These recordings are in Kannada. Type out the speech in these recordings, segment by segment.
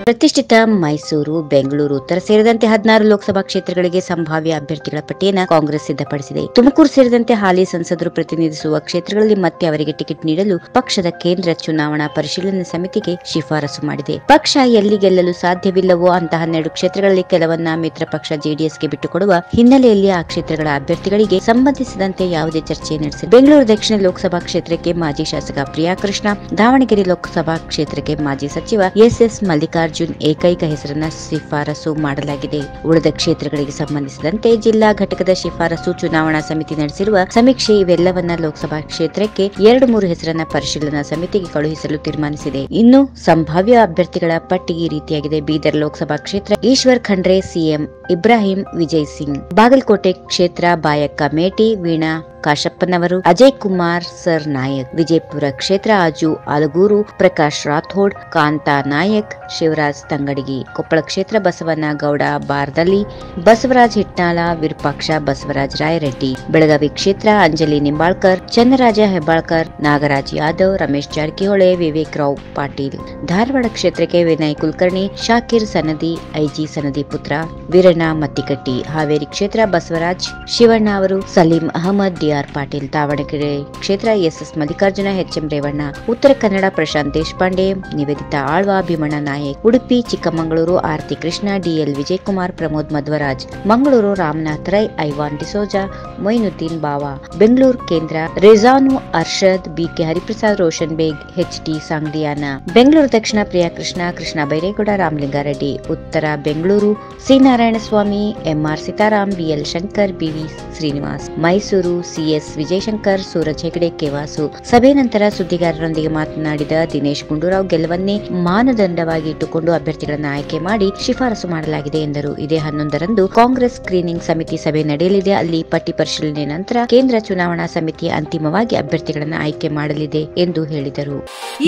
ಪ್ರತಿಷ್ಠಿತ ಮೈಸೂರು, ಬೆಂಗಳೂರು ಉತ್ತರ ಸೇರಿದಂತೆ 16 ಲೋಕಸಭಾ ಕ್ಷೇತ್ರಗಳಿಗೆ ಸಂಭಾವ್ಯ ಅಭ್ಯರ್ಥಿಗಳ ಪಟ್ಟಿಯನ್ನು ಕಾಂಗ್ರೆಸ್ ಸಿದ್ಧಪಡಿಸಿದೆ. ತುಮಕೂರು ಸೇರಿದಂತೆ ಹಾಲಿ ಸಂಸದರು ಪ್ರತಿನಿಧಿಸುವ ಕ್ಷೇತ್ರಗಳಲ್ಲಿ ಮತ್ತೆ ಅವರಿಗೆ ಟಿಕೆಟ್ ನೀಡಲು ಪಕ್ಷದ ಕೇಂದ್ರ ಚುನಾವಣಾ ಪರಿಶೀಲನೆ ಸಮಿತಿಗೆ ಶಿಫಾರಸು ಮಾಡಿದೆ. ಪಕ್ಷ ಎಲ್ಲಿ ಗೆಲ್ಲಲು ಸಾಧ್ಯವಿಲ್ಲವೋ ಅಂತಹ 12 ಕ್ಷೇತ್ರಗಳಲ್ಲಿ ಕೆಲವನ್ನ ಮಿತ್ರ ಪಕ್ಷ ಜೆಡಿಎಸ್ಗೆ ಬಿಟ್ಟುಕೊಡುವ ಹಿನ್ನೆಲೆಯಲ್ಲಿ ಆ ಕ್ಷೇತ್ರಗಳ ಅಭ್ಯರ್ಥಿಗಳಿಗೆ ಸಂಬಂಧಿಸಿದಂತೆ ಯಾವುದೇ ಚರ್ಚೆ ನಡೆಸಿದೆ. ಬೆಂಗಳೂರು ದಕ್ಷಿಣ ಲೋಕಸಭಾ ಕ್ಷೇತ್ರಕ್ಕೆ ಮಾಜಿ ಶಾಸಕ ಪ್ರಿಯಾ ಕೃಷ್ಣ, ದಾವಣಗೆರೆ ಲೋಕಸಭಾ ಕ್ಷೇತ್ರಕ್ಕೆ ಮಾಜಿ ಸಚಿವ ಎಸ್ ಮಲ್ಲಿಕಾರ್ಜುನ್ ಏಕೈಕ ಹೆಸರನ್ನ ಶಿಫಾರಸು ಮಾಡಲಾಗಿದೆ. ಉಳಿದ ಕ್ಷೇತ್ರಗಳಿಗೆ ಸಂಬಂಧಿಸಿದಂತೆ ಜಿಲ್ಲಾ ಘಟಕದ ಶಿಫಾರಸು, ಚುನಾವಣಾ ಸಮಿತಿ ನಡೆಸಿರುವ ಸಮೀಕ್ಷೆ ಇವೆಲ್ಲವನ್ನ ಲೋಕಸಭಾ ಕ್ಷೇತ್ರಕ್ಕೆ 2-3 ಹೆಸರನ್ನ ಪರಿಶೀಲನಾ ಸಮಿತಿಗೆ ಕಳುಹಿಸಲು ತೀರ್ಮಾನಿಸಿದೆ. ಇನ್ನು ಸಂಭಾವ್ಯ ಅಭ್ಯರ್ಥಿಗಳ ಪಟ್ಟಿ ಈ ರೀತಿಯಾಗಿದೆ. ಬೀದರ್ ಲೋಕಸಭಾ ಕ್ಷೇತ್ರ ಈಶ್ವರ್ ಖಂಡ್ರೆ, ಸಿಎಂ ಇಬ್ರಾಹಿಂ ವಿಜಯ್ ಸಿಂಗ್. ಬಾಗಲಕೋಟೆ ಕ್ಷೇತ್ರ ಬಾಯಕ್ಕ ಮೇಟಿ, ವೀಣಾ ಕಾಶಪ್ಪನವರು, ಅಜಯ್ ಕುಮಾರ್ ಸರ್ ನಾಯಕ್. ವಿಜಯಪುರ ಕ್ಷೇತ್ರ ಆಜು ಆಲಗೂರು, ಪ್ರಕಾಶ್ ರಾಥೋಡ್, ಕಾಂತಾ ನಾಯಕ್, ಶಿವರಾಜ್ ತಂಗಡಗಿ. ಕೊಪ್ಪಳ ಕ್ಷೇತ್ರ ಬಸವನ ಗೌಡ ಬಾರ್ದಲಿ, ಬಸವರಾಜ್ ಹಿಟ್ನಾಳ, ವಿರೂಪಾಕ್ಷ ಬಸವರಾಜ ರಾಯರೆಡ್ಡಿ. ಬೆಳಗಾವಿ ಕ್ಷೇತ್ರ ಅಂಜಲಿ ನಿಂಬಾಳ್ಕರ್, ಚನ್ನರಾಜ ಹೆಬ್ಬಾಳ್ಕರ್, ನಾಗರಾಜ್ ಯಾದವ್, ರಮೇಶ್ ಜಾರಕಿಹೊಳಿ, ವಿವೇಕ್ ರಾವ್ ಪಾಟೀಲ್. ಧಾರವಾಡ ಕ್ಷೇತ್ರಕ್ಕೆ ವಿನಯ್ ಕುಲಕರ್ಣಿ, ಶಾಕಿರ್ ಸನದಿ, ಐಜಿ ಸನದಿ ಪುತ್ರ ವೀರಣ್ಣ ಮತ್ತಿಕಟ್ಟಿ. ಹಾವೇರಿ ಕ್ಷೇತ್ರ ಬಸವರಾಜ್ ಶಿವಣ್ಣ ಅವರು, ಸಲೀಂ ಅಹಮದ್, ಡಿಆರ್ ಪಾಟೀಲ್. ದಾವಣಗೆರೆ ಕ್ಷೇತ್ರ ಎಸ್ ಮಲ್ಲಿಕಾರ್ಜುನ, ಎಚ್ಎಂ ರೇವಣ್ಣ. ಉತ್ತರ ಕನ್ನಡ ಪ್ರಶಾಂತ್ ದೇಶಪಾಂಡೆ, ನಿವೇದಿತಾ ಆಳ್ವ, ಭೀಮಣ್ಣ ನಾಯಕ್. ಉಡುಪಿ ಚಿಕ್ಕಮಗಳೂರು ಆರತಿ ಕೃಷ್ಣ, ಡಿಎಲ್ ವಿಜಯಕುಮಾರ್, ಪ್ರಮೋದ್ ಮಧ್ವರಾಜ್. ಮಂಗಳೂರು ರಾಮನಾಥ್ ರೈ, ಐವಾನ್ ಡಿಸೋಜಾ, ಮೊಯಿನುದ್ದೀನ್ ಬಾವಾ. ಬೆಂಗಳೂರು ಕೇಂದ್ರ ರೆಜಾನು ಅರ್ಷದ್, ಬಿಕೆ ಹರಿಪ್ರಸಾದ್, ರೋಷನ್ ಬೇಗ್, ಎಚ್ಟಿ ಸಾಂಗ್ಲಿಯಾನ. ಬೆಂಗಳೂರು ದಕ್ಷಿಣ ಪ್ರಿಯಾ ಕೃಷ್ಣ, ಕೃಷ್ಣ ಬೈರೇಗೌಡ, ರಾಮಲಿಂಗಾರೆಡ್ಡಿ. ಉತ್ತರ Bengaluru C Narayanaswamy, M R Sitaram, B L Shankar, B V Srinivas. Mysuru CS Vijayashankar, Suraj Hegde, ಕೆವಾಸು. ಸಭೆ ನಂತರ ಸುದ್ದಿಗಾರರೊಂದಿಗೆ ಮಾತನಾಡಿದ ದಿನೇಶ್ ಗುಂಡೂರಾವ್, ಗೆಲುವನ್ನೇ ಮಾನದಂಡವಾಗಿ ಇಟ್ಟುಕೊಂಡು ಅಭ್ಯರ್ಥಿಗಳನ್ನು ಆಯ್ಕೆ ಮಾಡಿ ಶಿಫಾರಸು ಮಾಡಲಾಗಿದೆ ಎಂದರು. ಇದೇ 11ರಂದು ಕಾಂಗ್ರೆಸ್ ಸ್ಕ್ರೀನಿಂಗ್ ಸಮಿತಿ ಸಭೆ ನಡೆಯಲಿದೆ. ಅಲ್ಲಿ ಪಟ್ಟಿ ಪರಿಶೀಲನೆ ನಂತರ ಕೇಂದ್ರ ಚುನಾವಣಾ ಸಮಿತಿ ಅಂತಿಮವಾಗಿ ಅಭ್ಯರ್ಥಿಗಳನ್ನು ಆಯ್ಕೆ ಮಾಡಲಿದೆ ಎಂದು ಹೇಳಿದರು.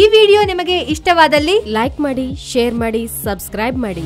ಈ ವಿಡಿಯೋ ನಿಮಗೆ ಇಷ್ಟವಾದಲ್ಲಿ ಲೈಕ್ ಮಾಡಿ, ಶೇರ್ ಮಾಡಿ, ಸಬ್ಸ್ಕ್ರೈಬ್ ಮಾಡಿ.